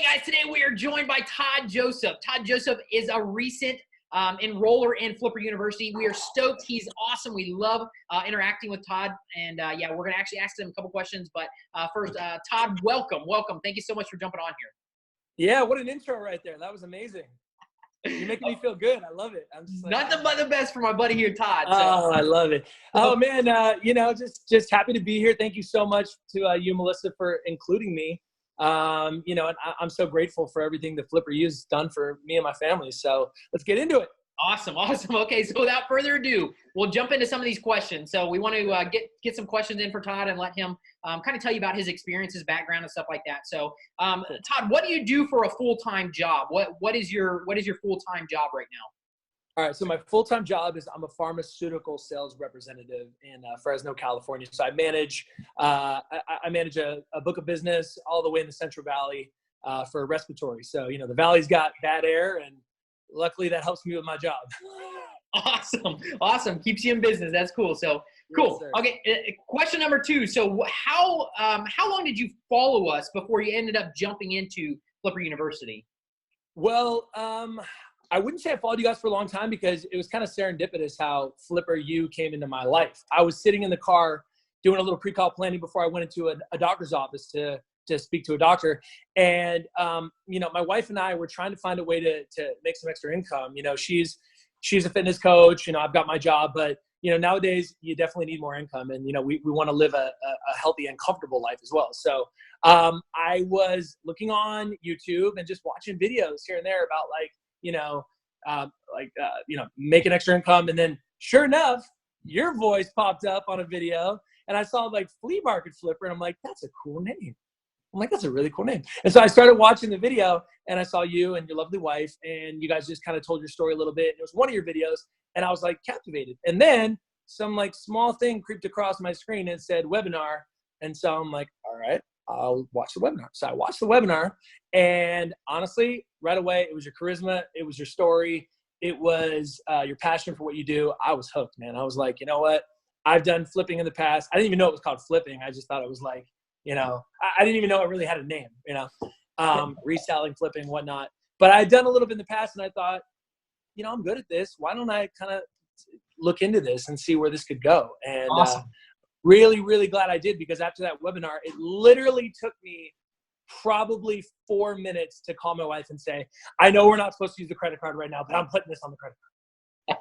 guys, today we are joined by Todd Joseph. Todd Joseph is a recent enroller in Flipper University. We are stoked. He's awesome. We love interacting with Todd. And yeah, we're going to actually ask him a couple questions. But first, Todd, welcome. Welcome. Thank you so much for jumping on here. Yeah, what an intro right there. That was amazing. You're making me feel good. I love it. I'm just like, nothing but the best for my buddy here, Todd. So. Oh, I love it. Oh man, just happy to be here. Thank you so much to you, Melissa, for including me. And I'm so grateful for everything that Flipper U has done for me and my family. So let's get into it. Awesome. Okay, so without further ado, we'll jump into some of these questions. So we want to get some questions in for Todd and let him kind of tell you about his experience, his background, and stuff like that. So, Todd, what do you do for a full-time job? What is your full-time job right now? All right, so my full-time job is I'm a pharmaceutical sales representative in Fresno, California. So I manage a book of business all the way in the Central Valley for respiratory. So the valley's got bad air, and luckily that helps me with my job. Awesome. Keeps you in business. That's cool. So cool. Yes, okay. Question number 2. So how long did you follow us before you ended up jumping into Flipper University? Well, I wouldn't say I followed you guys for a long time because it was kind of serendipitous how Flipper U came into my life. I was sitting in the car doing a little pre-call planning before I went into a doctor's office to speak to a doctor. And, my wife and I were trying to find a way to make some extra income. She's a fitness coach, I've got my job, but, nowadays you definitely need more income, and, we want to live a healthy and comfortable life as well. So, I was looking on YouTube and just watching videos here and there about making extra income. And then sure enough, your voice popped up on a video and I saw Flea Market Flipper, and I'm like, that's a cool name. I'm like, that's a really cool name. And so I started watching the video and I saw you and your lovely wife, and you guys just kind of told your story a little bit. It was one of your videos and I was captivated. And then some small thing creeped across my screen and said webinar. And so I'm like, all right, I'll watch the webinar. So I watched the webinar, and honestly, right away, it was your charisma. It was your story. It was your passion for what you do. I was hooked, man. I was like, you know what? I've done flipping in the past. I didn't even know it was called flipping. I just thought it was I didn't even know it really had a name, reselling, flipping, whatnot. But I'd done a little bit in the past, and I thought, I'm good at this. Why don't I kind of look into this and see where this could go? And awesome. Really, really glad I did, because after that webinar, it literally took me probably 4 minutes to call my wife and say, I know we're not supposed to use the credit card right now, but I'm putting this on the credit card.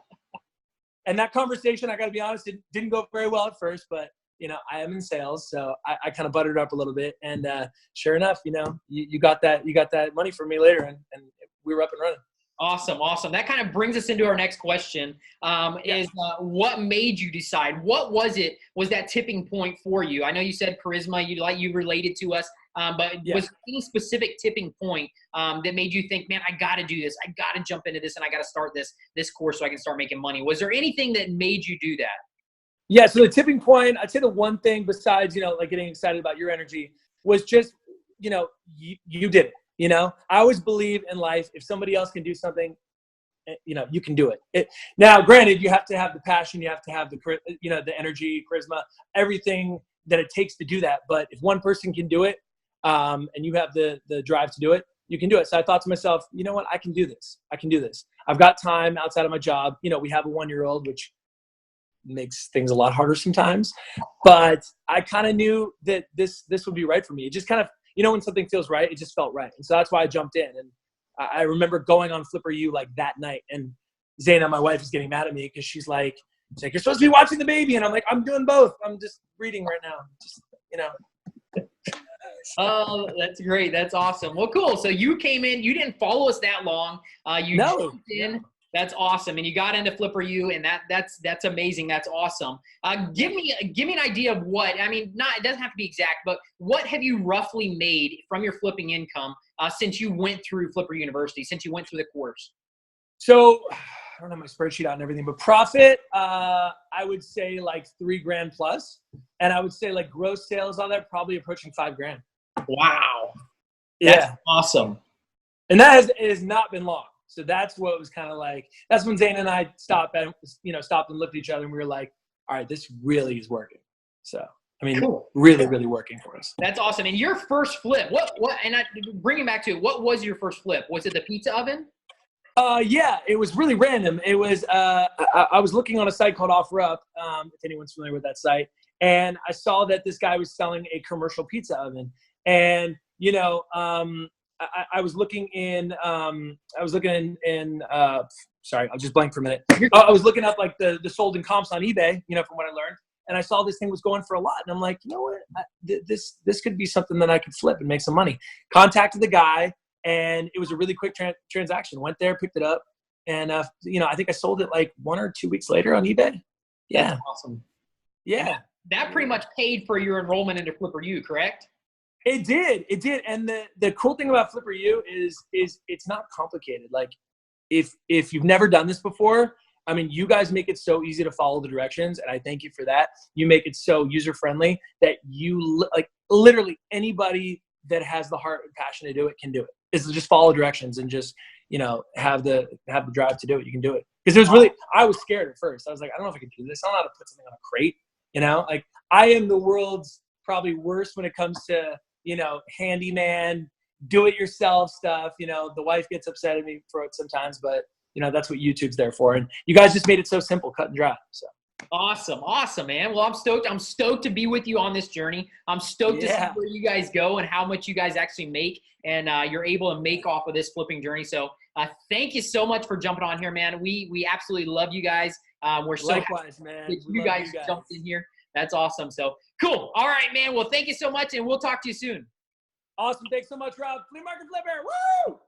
And that conversation, I got to be honest, it didn't go very well at first, but I am in sales, so I kind of buttered up a little bit. And sure enough, you got that money for me later, and we were up and running. Awesome. That kind of brings us into our next question, is what made you decide? What was it? Was that tipping point for you? I know you said charisma, you related to us, but was there any specific tipping point that made you think, man, I got to do this. I got to jump into this, and I got to start this course so I can start making money. Was there anything that made you do that? Yeah, so the tipping point, I'd say the one thing besides, getting excited about your energy was just, you did it. I always believe in life, if somebody else can do something, you can do it. Now, granted, you have to have the passion, you have to have the energy, charisma, everything that it takes to do that. But if one person can do it, and you have the drive to do it, you can do it. So I thought to myself, you know what, I can do this. I've got time outside of my job. We have a 1-year-old, which makes things a lot harder sometimes. But I kind of knew that this would be right for me. It just kind of, when something feels right, it just felt right. And so that's why I jumped in. And I remember going on Flipper U that night, and Zaina, my wife, is getting mad at me because she's like, you're supposed to be watching the baby. And I'm like, I'm doing both. I'm just reading right now. Oh, that's great. That's awesome. Well, cool. So you came in, you didn't follow us that long. You jumped in. No. That's awesome. And you got into Flipper U, and that's amazing. That's awesome. Give me an idea of what, it doesn't have to be exact, but what have you roughly made from your flipping income since you went through Flipper University, since you went through the course? So I don't have my spreadsheet out and everything, but profit, I would say $3,000 plus. And I would say gross sales on that, probably approaching $5,000. Wow. That's awesome. And it has not been long. So that's what was kind of that's when Zaina and I stopped and looked at each other, and we were like, all right, this really is working. So I mean, cool. really, really working for us. That's awesome. And your first flip, bringing back to it, what was your first flip? Was it the pizza oven? Yeah, it was really random. It was, I was looking on a site called OfferUp, if anyone's familiar with that site. And I saw that this guy was selling a commercial pizza oven. And, you know, I was looking in, sorry, I'll just blank for a minute. I was looking up like the sold in comps on eBay, you know, from what I learned. And I saw this thing was going for a lot. And I'm like, you know what, this could be something that I could flip and make some money. Contacted the guy. And it was a really quick transaction. Went there, picked it up, and you know, I think I sold it like 1 or 2 weeks later on eBay. Yeah, that's awesome. Yeah, and that pretty much paid for your enrollment into Flipper U, correct? It did. And the cool thing about Flipper U is it's not complicated. Like, if you've never done this before, I mean, you guys make it so easy to follow the directions, and I thank you for that. You make it so user friendly that like literally anybody that has the heart and passion to do it can do it. Is just follow directions and just, you know, have the drive to do it. You can do it. Because it was really, I was scared at first. I was like, I don't know if I can do this. I don't know how to put something on a crate. You know, like I am the world's probably worst when it comes to, you know, handyman, do it yourself stuff. You know, the wife gets upset at me for it sometimes, but you know, that's what YouTube's there for. And you guys just made it so simple, cut and dry. So. Awesome, man. Well, I'm stoked to be with you on this journey. I'm stoked to see where you guys go and how much you guys actually make, and you're able to make off of this flipping journey. So thank you so much for jumping on here, man. We absolutely love you guys. We're so likewise, man. You guys jumped in here. That's awesome. So cool. All right, man. Well, thank you so much, and we'll talk to you soon. Awesome. Thanks so much, Rob. Flea Market Flipper. Woo!